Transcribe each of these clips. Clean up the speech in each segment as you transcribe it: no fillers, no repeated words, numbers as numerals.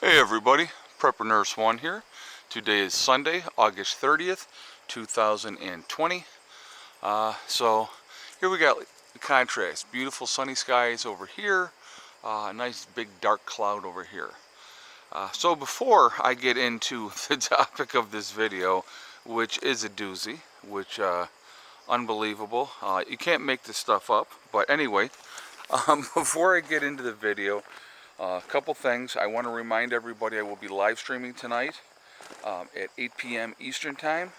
Hey everybody, Prepper Nurse 1 here. Today is Sunday, August 30th, 2020. So here we got the contrast. Beautiful sunny skies over here, a nice big dark cloud over here. So before I get into the topic of this video, which is a doozy, which unbelievable. You can't make this stuff up, but anyway, before I get into the video, a couple things. I want to remind everybody I will be live streaming tonight at 8 p.m. Eastern Time.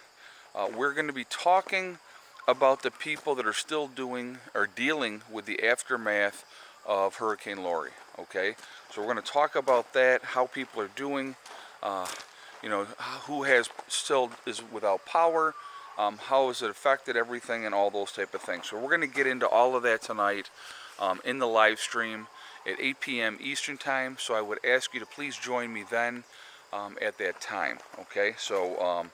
We're going to be talking about the people that are still doing or dealing with the aftermath of Hurricane Lori. Okay, so we're going to talk about that, how people are doing, who has still is without power, how has it affected everything, and all those type of things. So we're going to get into all of that tonight in the live stream at 8 p.m. Eastern Time, so I would ask you to please join me then at that time. Okay, so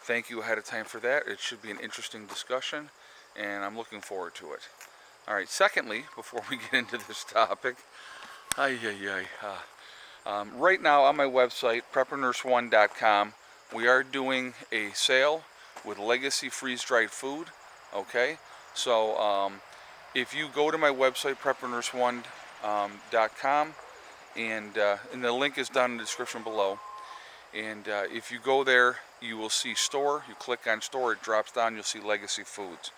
thank you ahead of time for that. It should be an interesting discussion, and I'm looking forward to it. All right, secondly, before we get into this topic, right now on my website, brotherinlaw.com, we are doing a sale with Legacy freeze-dried food. Okay, so if you go to my website, brotherinlaw.com, and the link is down in the description below. And if you go there, you will see store. You click on store, it drops down. You'll see Legacy Foods.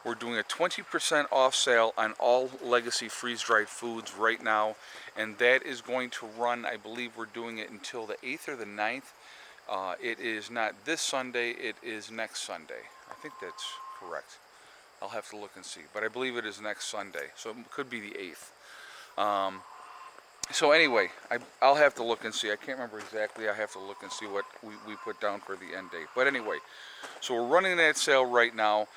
We're doing a 20% off sale on all Legacy freeze-dried foods right now, and that is going to run, I believe we're doing it until the 8th or the 9th. It is not this Sunday, it is next Sunday. I think that's correct. I'll have to look and see, but I believe it is next Sunday, so it could be the 8th. So anyway, I'll have to look and see. I can't remember exactly. I have to look and see what we put down for the end date. But anyway, so we're running that sale right now.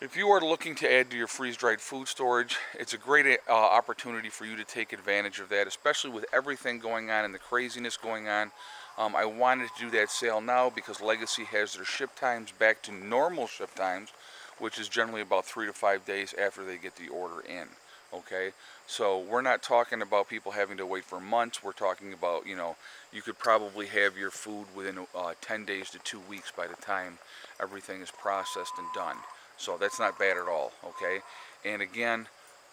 If you are looking to add to your freeze-dried food storage, it's a great opportunity for you to take advantage of that, especially with everything going on and the craziness going on. I wanted to do that sale now because Legacy has their ship times back to normal ship times, which is generally about 3 to 5 days after they get the order in. Okay, so we're not talking about people having to wait for months. We're talking about, you could probably have your food within 10 days to 2 weeks by the time everything is processed and done. So that's not bad at all, okay? And again,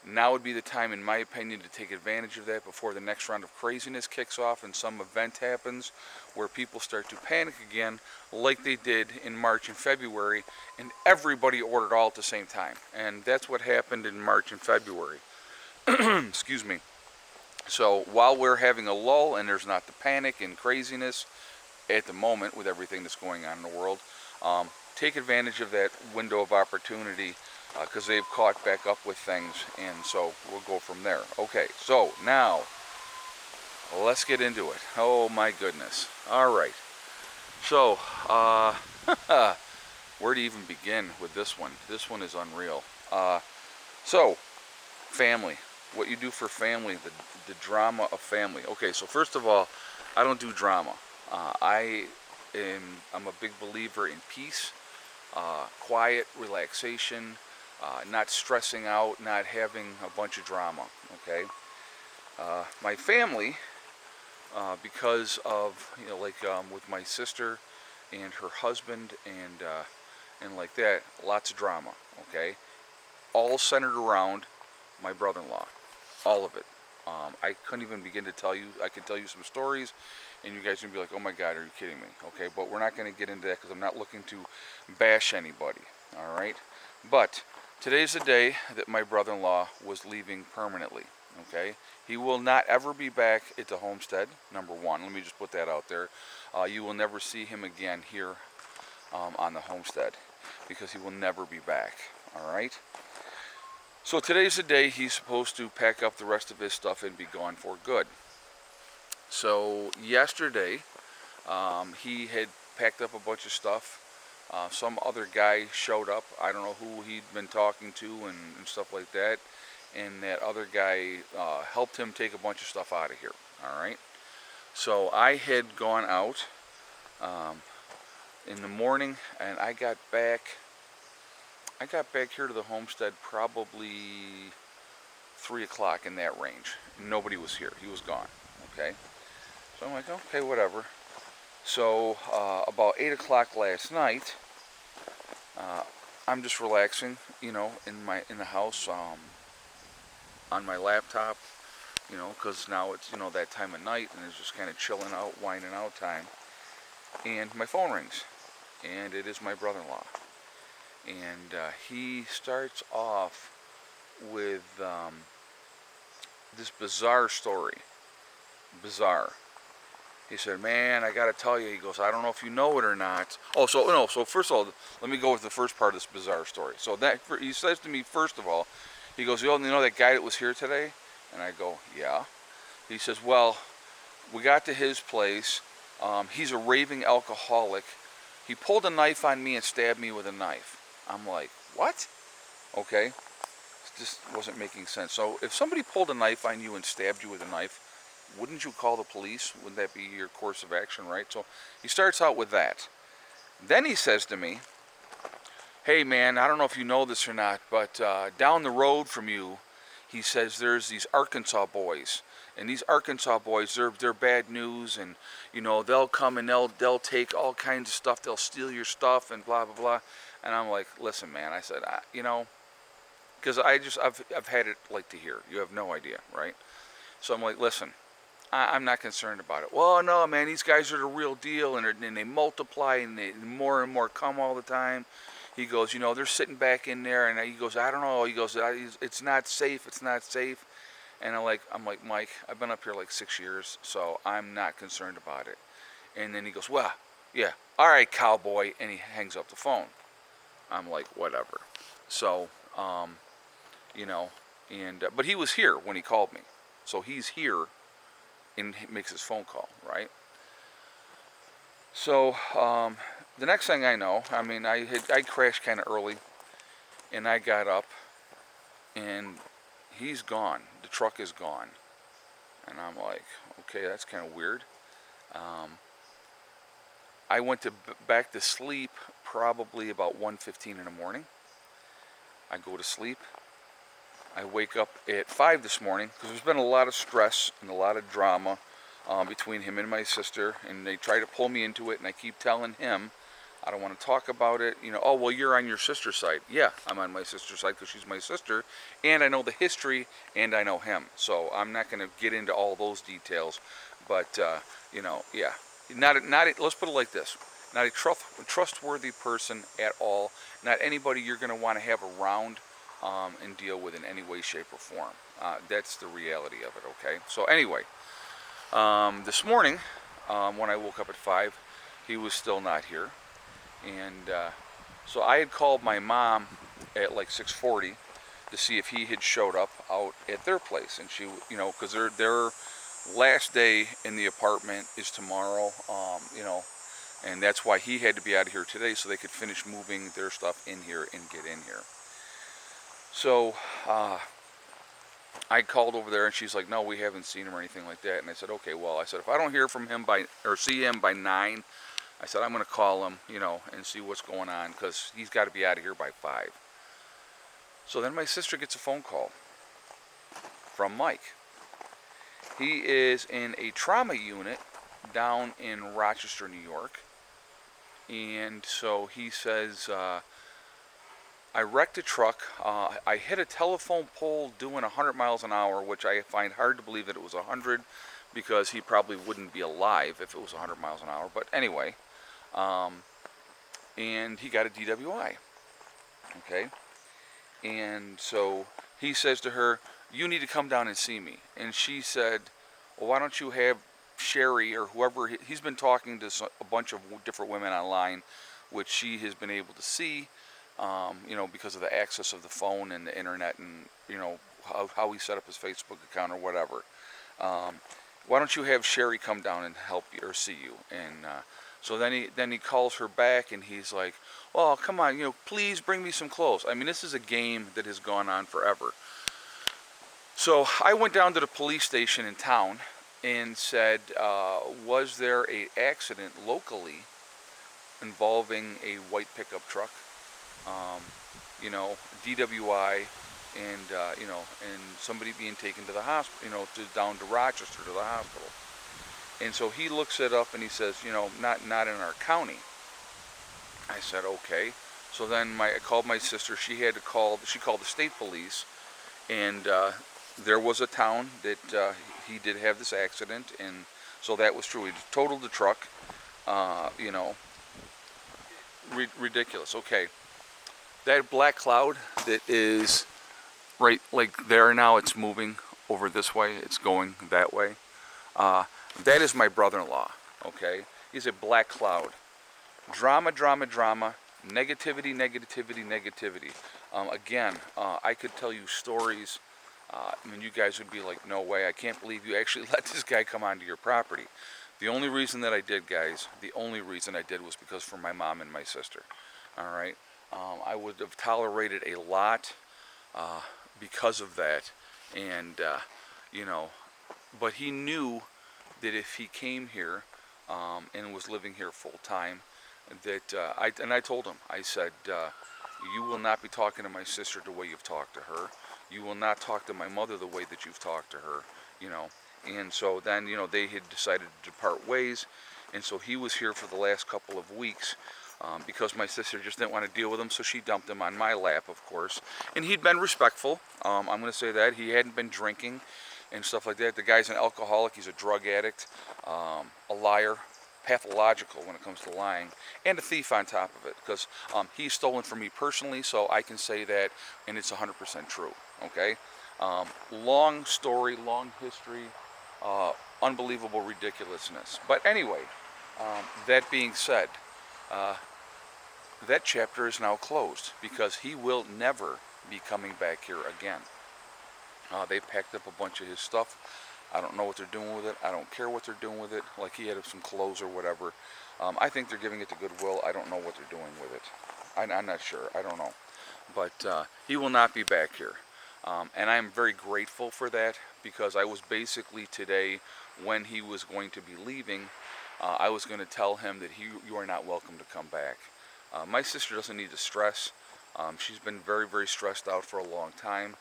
now would be the time, in my opinion, to take advantage of that before the next round of craziness kicks off and some event happens where people start to panic again like they did in March and February, and everybody ordered all at the same time. And that's what happened in March and February. Excuse me. So while we're having a lull and there's not the panic and craziness at the moment with everything that's going on in the world, take advantage of that window of opportunity because they've caught back up with things, and so we'll go from there. Okay, so now let's get into it. Oh my goodness. All right. So, where to even begin with this one? This one is unreal. So, family. What you do for family, the drama of family. Okay, so first of all, I don't do drama. I'm a big believer in peace, quiet, relaxation, not stressing out, not having a bunch of drama. Okay, my family, because of with my sister and her husband and like that, lots of drama. Okay, all centered around my brother-in-law, all of it. I couldn't even begin to tell you. I could tell you some stories, and you guys are going to be like, oh my God, are you kidding me? Okay, but we're not going to get into that because I'm not looking to bash anybody, all right? But today's the day that my brother-in-law was leaving permanently, okay? He will not ever be back at the Homestead, number one. Let me just put that out there. You will never see him again here on the Homestead because he will never be back, all right? So today's the day he's supposed to pack up the rest of his stuff and be gone for good. So yesterday, he had packed up a bunch of stuff. Some other guy showed up. I don't know who he'd been talking to and stuff like that. And that other guy helped him take a bunch of stuff out of here. All right. So I had gone out in the morning, and I got back here to the Homestead probably 3 o'clock, in that range. Nobody was here. He was gone. Okay. So I'm like, okay, whatever. So about 8 o'clock last night, I'm just relaxing, in the house, on my laptop, because now it's that time of night, and it's just kind of chilling out, winding out time. And my phone rings, and it is my brother-in-law, and he starts off with this bizarre story. Bizarre. He said, man, I got to tell you, he goes, I don't know if you know it or not. Oh, so, no, so first of all, let me go with the first part of this bizarre story. So he says to me, first of all, he goes, you know that guy that was here today? And I go, yeah. He says, well, we got to his place. He's a raving alcoholic. He pulled a knife on me and stabbed me with a knife. I'm like, what? Okay. It just wasn't making sense. So if somebody pulled a knife on you and stabbed you with a knife, wouldn't you call the police? Wouldn't that be your course of action, right? So he starts out with that. Then he says to me, hey man, I don't know if you know this or not, but down the road from you, he says there's these Arkansas boys. And these Arkansas boys, they're bad news, and they'll come and they'll take all kinds of stuff, they'll steal your stuff and blah blah blah. And I'm like, listen man, I said, because I've had it like to hear. You have no idea, right? So I'm like, listen, I'm not concerned about it. Well, no, man, these guys are the real deal, and they multiply, and more and more come all the time. He goes, they're sitting back in there, and he goes, I don't know. He goes, it's not safe. It's not safe. And I'm like, Mike, I've been up here like 6 years, so I'm not concerned about it. And then he goes, well, yeah, all right, cowboy, and he hangs up the phone. I'm like, whatever. So, but he was here when he called me, so he's here. And he makes his phone call, right? So the next thing I know, I crashed kind of early, and I got up, and he's gone. The truck is gone, and I'm like, okay, that's kind of weird. I went back to sleep probably about 1:15 in the morning. I go to sleep. I wake up at 5 this morning because there's been a lot of stress and a lot of drama between him and my sister, and they try to pull me into it, and I keep telling him I don't want to talk about it. Oh, well, you're on your sister's side. Yeah, I'm on my sister's side because she's my sister, and I know the history, and I know him. So I'm not going to get into all those details, but yeah, let's put it like this: not a trustworthy person at all. Not anybody you're going to want to have around. And deal with in any way, shape, or form. That's the reality of it, okay? So anyway, this morning, when I woke up at 5, he was still not here. And so I had called my mom at like 6:40 to see if he had showed up out at their place. And she, because their last day in the apartment is tomorrow, and that's why he had to be out of here today so they could finish moving their stuff in here and get in here. So I called over there, and she's like, no, we haven't seen him or anything like that. And I said, okay, well, I said, if I don't hear from him or see him by 9, I said, I'm going to call him, and see what's going on, because he's got to be out of here by 5. So then my sister gets a phone call from Mike. He is in a trauma unit down in Rochester, New York. And so he says, I wrecked a truck. I hit a telephone pole doing 100 miles an hour, which I find hard to believe that it was 100, because he probably wouldn't be alive if it was 100 miles an hour. But anyway, and he got a DWI. Okay? And so he says to her, you need to come down and see me. And she said, well, why don't you have Sherry or whoever, he's been talking to a bunch of different women online, which she has been able to see. Because of the access of the phone and the internet, and how he set up his Facebook account or whatever. Why don't you have Sherry come down and help you or see you? And so then he calls her back, and he's like, "Oh, come on, please bring me some clothes." I mean, this is a game that has gone on forever. So I went down to the police station in town and said, was there an accident locally involving a white pickup truck? DWI, and somebody being taken to the hospital, down to Rochester to the hospital. And so he looks it up and he says, you know, not in our county. I said, okay. So then I called my sister. She called the state police, and there was a town that he did have this accident, and so that was true. He totaled the truck. You know, ridiculous. Okay, that black cloud that is right like there now, it's moving over this way. It's going that way. That is my brother-in-law. Okay, he's a black cloud. Drama, drama, drama. Negativity, negativity, negativity. Again, I could tell you stories. I mean, you guys would be like, no way, I can't believe you actually let this guy come onto your property. The only reason that I did, guys, the only reason I did was because for my mom and my sister. All right? I would have tolerated a lot because of that. And, you know, but he knew that if he came here and was living here full time, that I told him, I said, you will not be talking to my sister the way you've talked to her. You will not talk to my mother the way that you've talked to her, you know. And so then, you know, they had decided to part ways. And so he was here for the last couple of weeks because my sister just didn't want to deal with him. So she dumped him on my lap, of course. And he'd been respectful. I'm going to say that. He hadn't been drinking and stuff like that. The guy's an alcoholic. He's a drug addict, a liar, pathological when it comes to lying, and a thief on top of it, because he's stolen from me personally, so I can say that, and it's 100% true. Okay, long story, long history, unbelievable ridiculousness. But anyway, that being said, that chapter is now closed because he will never be coming back here again. They packed up a bunch of his stuff. I don't know what they're doing with it. I don't care what they're doing with it. Like, he had some clothes or whatever. I think they're giving it to Goodwill. I don't know what they're doing with it. I'm not sure. I don't know. But he will not be back here. And I am very grateful for that, because I was basically today, when he was going to be leaving, I was going to tell him that you are not welcome to come back. My sister doesn't need to stress. She's been very, very stressed out for a long time.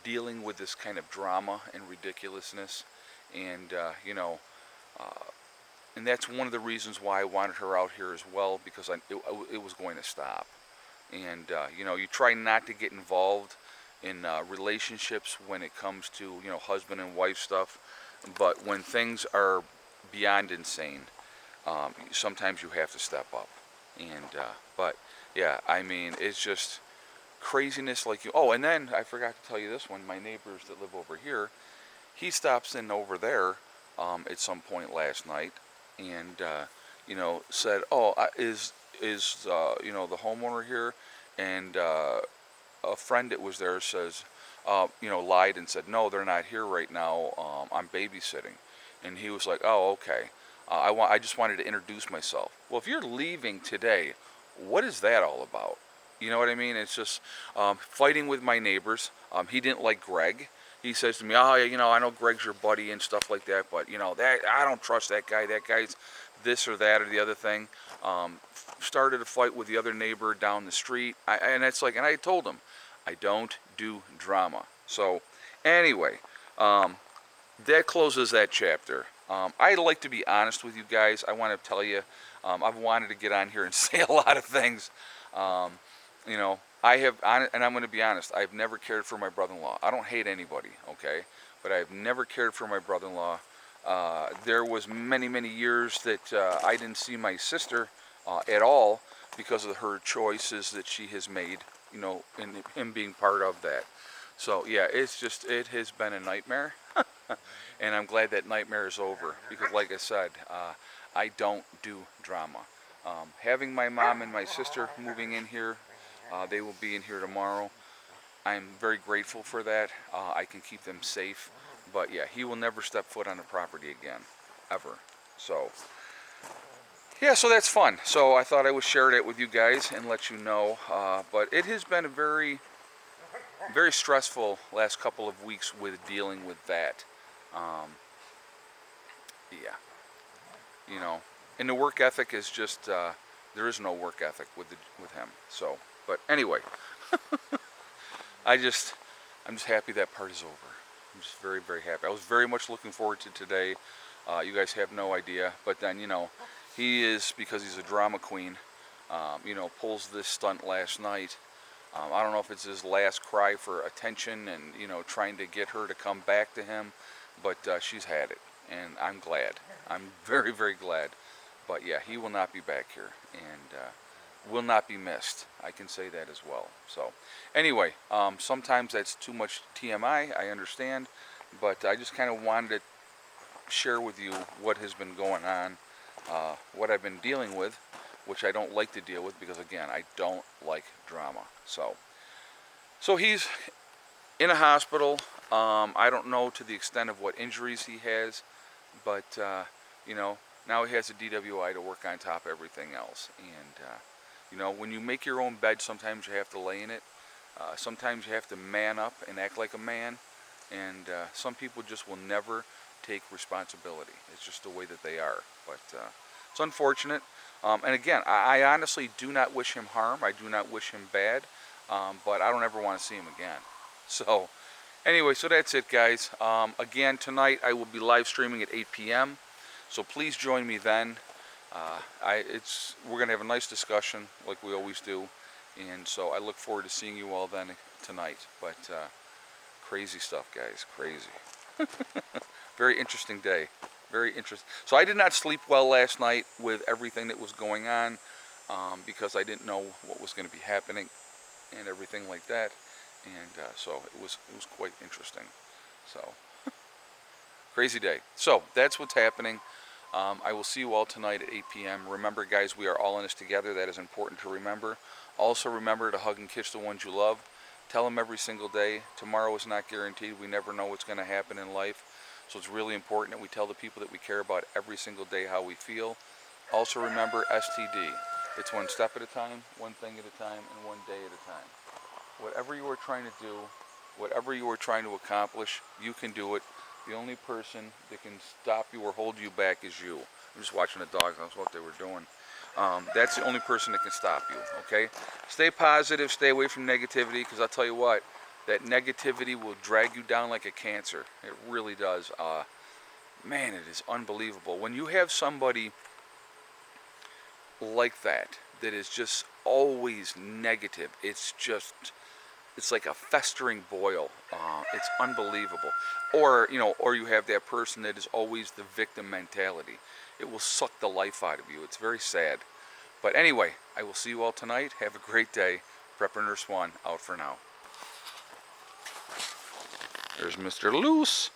Dealing with this kind of drama and ridiculousness, and you know, and that's one of the reasons why I wanted her out here as well, because it was going to stop. And you know, you try not to get involved in relationships when it comes to, you know, husband and wife stuff, but when things are beyond insane, sometimes you have to step up. And but yeah, I mean, it's just craziness like you. Oh, and then I forgot to tell you this one. My neighbors that live over here, he stops in over there at some point last night, and you know, said, "Oh, is you know, the homeowner here?" And a friend that was there says, you know, lied and said, "No, they're not here right now. I'm babysitting." And he was like, "Oh, okay. I just wanted to introduce myself." Well, if you're leaving today, what is that all about? You know what I mean? It's just fighting with my neighbors. He didn't like Greg. He says to me, "Oh, you know, I know Greg's your buddy and stuff like that, but you know, that I don't trust that guy. That guy's this or that or the other thing." Started a fight with the other neighbor down the street, and it's like, and I told him, I don't do drama. So, anyway, that closes that chapter. I like to be honest with you guys. I want to tell you, I've wanted to get on here and say a lot of things. You know, I have, and I'm going to be honest, I've never cared for my brother-in-law. I don't hate anybody, okay? But I've never cared for my brother-in-law. There was many, many years that I didn't see my sister at all because of her choices that she has made, you know, and him being part of that. So, yeah, it's just, it has been a nightmare. And I'm glad that nightmare is over, because like I said, I don't do drama. Having my mom and my sister moving in here, they will be in here tomorrow. I'm very grateful for that. I can keep them safe. But yeah, he will never step foot on the property again, ever. So, yeah, so that's fun. So I thought I would share that with you guys and let you know. But it has been a very, very stressful last couple of weeks with dealing with that. Yeah, you know, and the work ethic is just, there is no work ethic with him. So, but anyway, I'm just happy that part is over. I'm just very, very happy. I was very much looking forward to today. You guys have no idea. But then, you know, he is, because he's a drama queen, you know, pulls this stunt last night. I don't know if it's his last cry for attention and, you know, trying to get her to come back to him, but she's had it, and I'm glad. I'm very, very glad. But yeah, he will not be back here, and will not be missed. I can say that as well. So anyway, sometimes that's too much TMI, I understand, but I just kind of wanted to share with you what has been going on, what I've been dealing with, which I don't like to deal with because, again, I don't like drama. So he's in a hospital. I don't know to the extent of what injuries he has, but you know, now he has a DWI to work on top of everything else. And you know, when you make your own bed, sometimes you have to lay in it. Sometimes you have to man up and act like a man. And some people just will never take responsibility. It's just the way that they are. But it's unfortunate. And again, I honestly do not wish him harm. I do not wish him bad. But I don't ever want to see him again. So anyway, so that's it, guys. Again, tonight I will be live streaming at 8 p.m. So please join me then. We're going to have a nice discussion like we always do. And so I look forward to seeing you all then tonight. But crazy stuff, guys. Crazy. Very interesting day. Very interesting. So I did not sleep well last night with everything that was going on, because I didn't know what was going to be happening and everything like that. And so it was quite interesting. So crazy day. So that's what's happening. I will see you all tonight at 8 p.m. Remember, guys, we are all in this together. That is important to remember. Also remember to hug and kiss the ones you love. Tell them every single day. Tomorrow is not guaranteed. We never know what's going to happen in life. So it's really important that we tell the people that we care about every single day how we feel. Also remember STD. It's one step at a time, one thing at a time, and one day at a time. Whatever you are trying to do, whatever you are trying to accomplish, you can do it. The only person that can stop you or hold you back is you. I'm just watching the dogs. That's what they were doing. That's the only person that can stop you, okay? Stay positive. Stay away from negativity, because I'll tell you what, that negativity will drag you down like a cancer. It really does. Man, it is unbelievable. When you have somebody like that is just always negative, it's like a festering boil. It's unbelievable. Or, you know, or you have that person that is always the victim mentality. It will suck the life out of you. It's very sad. But anyway, I will see you all tonight. Have a great day. Prepper Nurse 1 out for now. There's Mr. Loose.